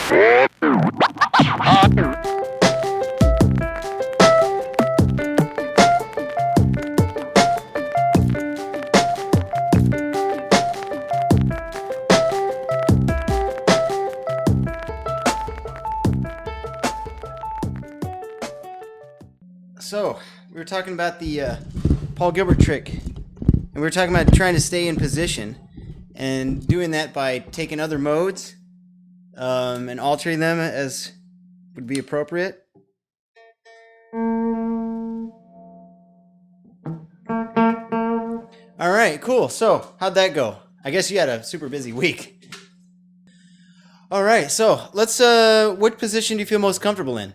So, we were talking about the Paul Gilbert trick, and we were talking about trying to stay in position, and doing that by taking other modes and altering them as would be appropriate. All right, cool. So, how'd that go? I guess you had a super busy week. All right, so let's. What position do you feel most comfortable in?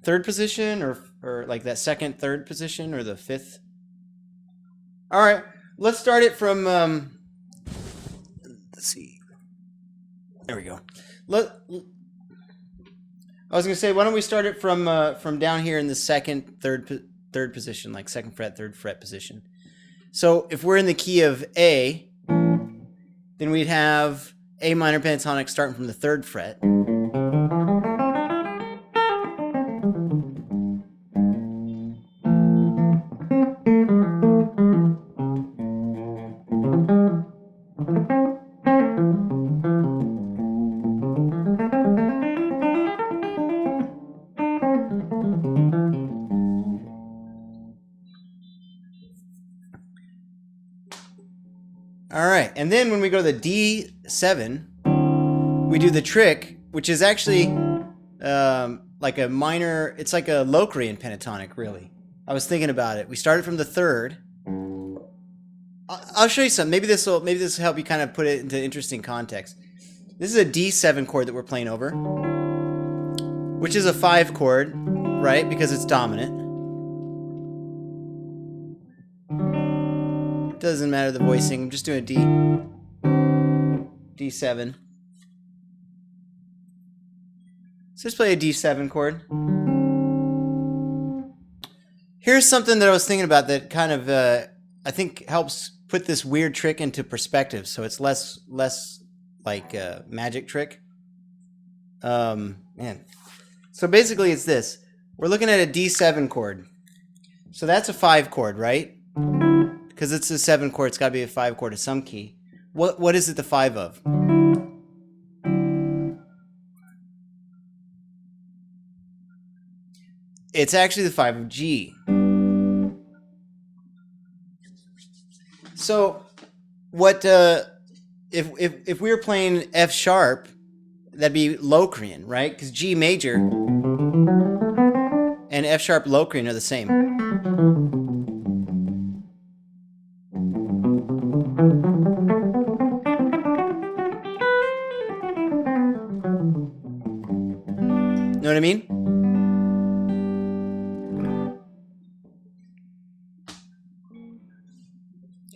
Third position, or like that second, third position, or the fifth? All right, let's start it from. Let's see. There we go. I was gonna say, why don't we start it from down here in the second, third position, like second fret, third fret position. So if we're in the key of A, then we'd have A minor pentatonic starting from the third fret. All right, and then when we go to the D7, we do the trick, which is actually like a minor, it's like a Locrian pentatonic, really. I was thinking about it. We started from the third. I'll show you something. Maybe this will help you kind of put it into interesting context. This is a D7 chord that we're playing over, which is a 5 chord, right? Because it's dominant. Doesn't matter the voicing. I'm just doing a D7. So just play a D7 chord. Here's something that I was thinking about that kind of I think helps put this weird trick into perspective, so it's less like a magic trick. Man. So basically it's this. We're looking at a D7 chord. So that's a 5 chord, right? Because it's a 7 chord, it's got to be a 5 chord of some key. What is it the 5 of? It's actually the 5 of G. So, what if we were playing F sharp, that'd be Locrian, right? Because G major and F sharp Locrian are the same. Know what I mean?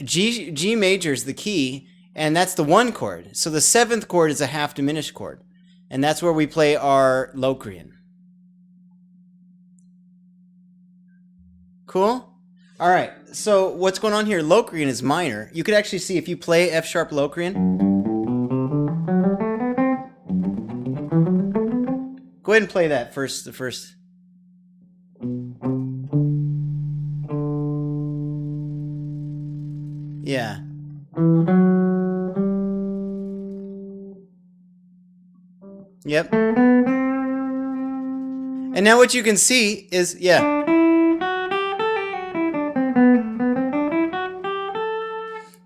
G major is the key, and that's the 1 chord. So the 7th chord is a half diminished chord, and that's where we play our Locrian. Cool? All right, so what's going on here? Locrian is minor. You could actually see if you play F sharp Locrian. Go ahead and play that first, the first. Yeah. Yep. And now what you can see is, yeah.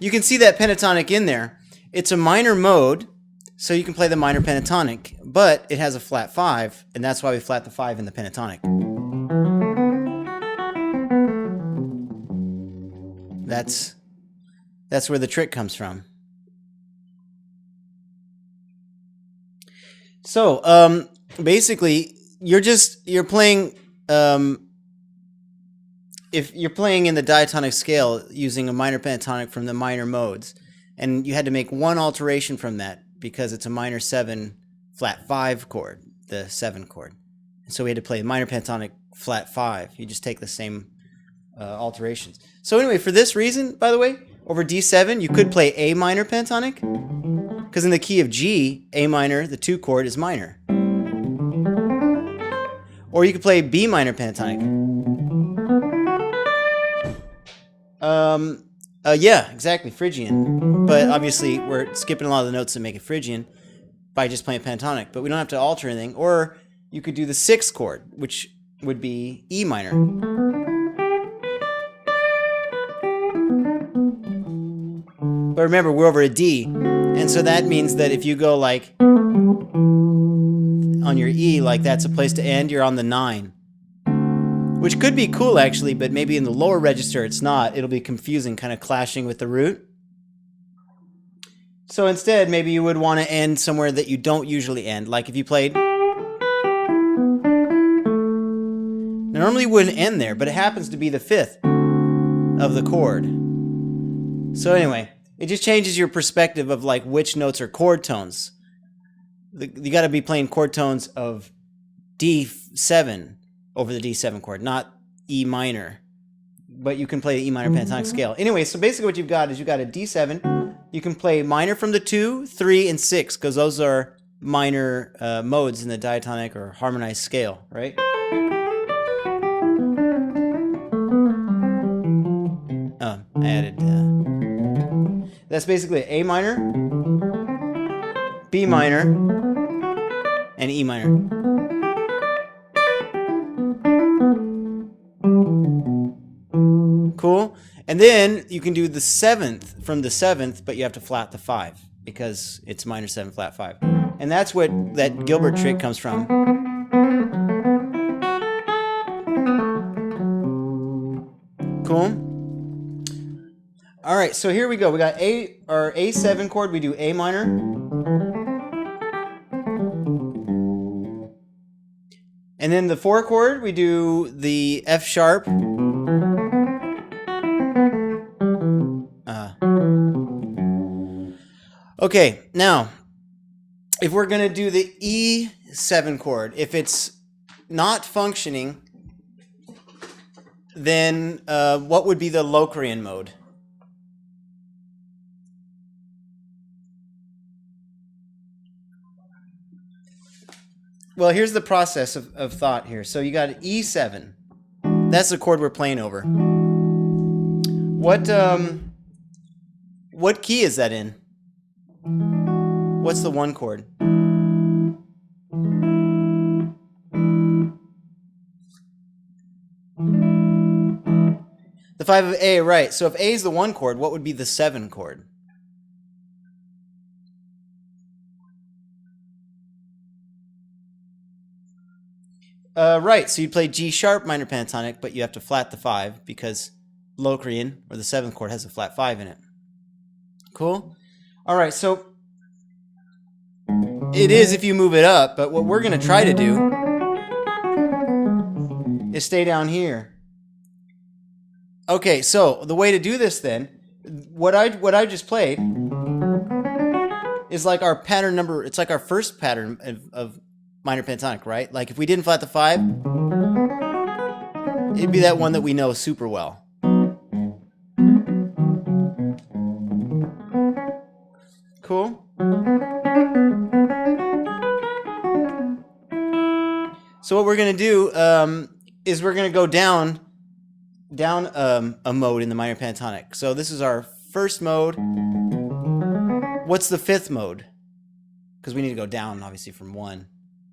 You can see that pentatonic in there. It's a minor mode, so you can play the minor pentatonic, but it has a flat 5, and that's why we flat the 5 in the pentatonic. That's where the trick comes from. So, basically, you're playing, if you're playing in the diatonic scale using a minor pentatonic from the minor modes, and you had to make one alteration from that because it's a minor 7 flat 5 chord, the 7 chord. And so we had to play a minor pentatonic flat 5. You just take the same alterations. So anyway, for this reason, by the way, over D7, you could play A minor pentatonic, Because in the key of G, A minor, the 2 chord, is minor. Or you could play B minor pentatonic. Yeah, exactly, Phrygian. But obviously, we're skipping a lot of the notes that make it Phrygian by just playing pentatonic. But we don't have to alter anything. Or you could do the 6th chord, which would be E minor. But remember, we're over a D. And so that means that if you go like on your E, like that's a place to end, you're on the 9. Which could be cool actually, but maybe in the lower register it's not. It'll be confusing, kind of clashing with the root. So instead, maybe you would want to end somewhere that you don't usually end. Like if you played... Normally wouldn't end there, but it happens to be the 5th of the chord. So anyway, it just changes your perspective of like which notes are chord tones. You got to be playing chord tones of D7 over the D7 chord, not E minor. But you can play the E minor pentatonic scale. Anyway, so basically what you've got is you've got a D7. You can play minor from the 2, 3, and 6, because those are minor modes in the diatonic or harmonized scale, right? Oh, I added... That's basically A minor, B minor, and E minor. Cool? And then you can do the 7th from the 7th, but you have to flat the 5 because it's minor 7 flat 5. And that's what that Gilbert trick comes from. Cool? All right, so here we go. We got our A7 chord. We do A minor. And then the 4 chord, we do the F sharp. Okay, now, if we're going to do the E7 chord, if it's not functioning, then what would be the Locrian mode? Well, here's the process of thought here. So you got E7. That's the chord we're playing over. What key is that in? What's the 1 chord? The 5 of A, right. So if A is the 1 chord, what would be the 7 chord? Right, so you play G sharp minor pentatonic, but you have to flat the 5 because Locrian, or the 7th chord, has a flat 5 in it. Cool? All right, so it is if you move it up, but what we're going to try to do is stay down here. Okay, so the way to do this then, what I just played is like our pattern number, it's like our first pattern of minor pentatonic, right? Like if we didn't flat the 5, it'd be that one that we know super well. Cool? So what we're going to do is we're going to go down a mode in the minor pentatonic. So this is our first mode. What's the 5th mode? Because we need to go down, obviously, from 1.